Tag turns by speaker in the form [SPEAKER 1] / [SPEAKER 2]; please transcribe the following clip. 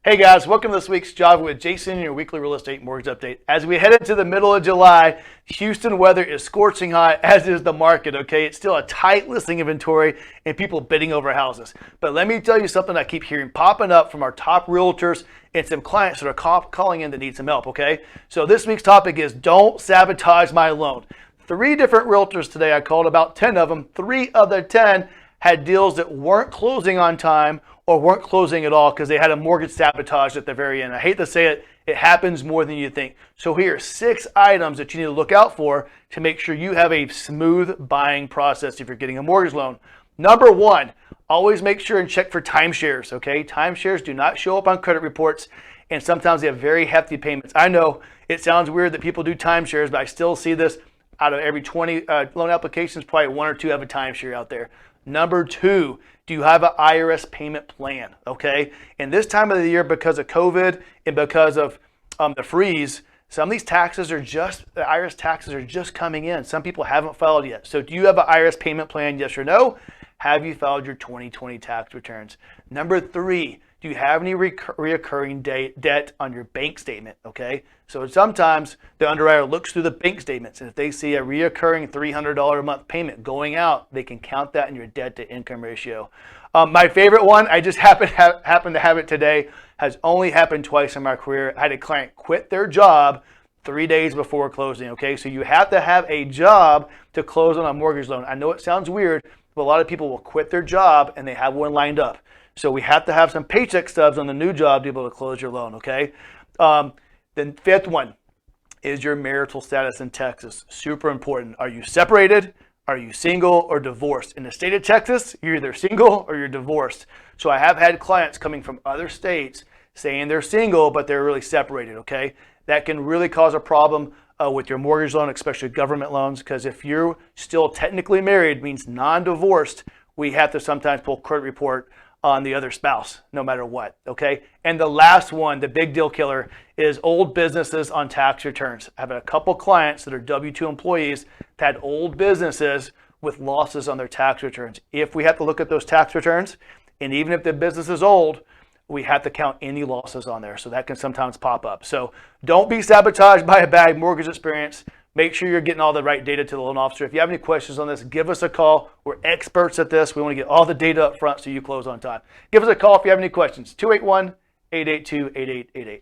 [SPEAKER 1] Hey guys, welcome to this week's Job with Jason, your weekly real estate mortgage update. As we head into the middle of July, Houston weather is scorching hot, as is the market, okay? It's still a tight listing inventory and people bidding over houses. But let me tell you something I keep hearing popping up from our top realtors and some clients that are calling in that need some help, okay? So this week's topic is don't sabotage my loan. 3 different realtors today, I called about 10 of them. 3 of the 10 had deals that weren't closing on time or weren't closing at all because they had a mortgage sabotage at the very end. I hate to say it, it happens more than you think. So here are 6 items that you need to look out for to make sure you have a smooth buying process if you're getting a mortgage loan. Number 1, always make sure and check for timeshares, okay? Timeshares do not show up on credit reports, and sometimes they have very hefty payments. I know it sounds weird that people do timeshares, but I still see this out of every 20 loan applications, probably 1 or 2 have a timeshare out there. Number 2, do you have an IRS payment plan, okay? And this time of the year, because of COVID and because of the freeze, some of these taxes are the IRS taxes are just coming in. Some people haven't filed yet. So do you have an IRS payment plan, yes or no? Have you filed your 2020 tax returns? Number 3, do you have any reoccurring debt on your bank statement, okay? So sometimes the underwriter looks through the bank statements, and if they see a reoccurring $300 a month payment going out, they can count that in your debt to income ratio. My favorite one, I just happen to have it today, has only happened twice in my career. I had a client quit their job 3 days before closing, okay? So you have to have a job to close on a mortgage loan. I know it sounds weird, but a lot of people will quit their job and they have one lined up. So we have to have some paycheck stubs on the new job to be able to close your loan, okay? Then 5th one is your marital status in Texas. Super important. Are you separated? Are you single or divorced? In the state of Texas, you're either single or you're divorced. So I have had clients coming from other states saying they're single, but they're really separated, okay? That can really cause a problem with your mortgage loan, especially government loans, because if you're still technically married, means non-divorced, we have to sometimes pull credit report on the other spouse, no matter what, okay? And the last one, the big deal killer, is old businesses on tax returns. I have a couple clients that are W-2 employees that had old businesses with losses on their tax returns. If we have to look at those tax returns, and even if the business is old, we have to count any losses on there, so that can sometimes pop up. So don't be sabotaged by a bad mortgage experience. Make sure you're getting all the right data to the loan officer. If you have any questions on this, give us a call. We're experts at this. We want to get all the data up front so you close on time. Give us a call if you have any questions. 281-882-8888.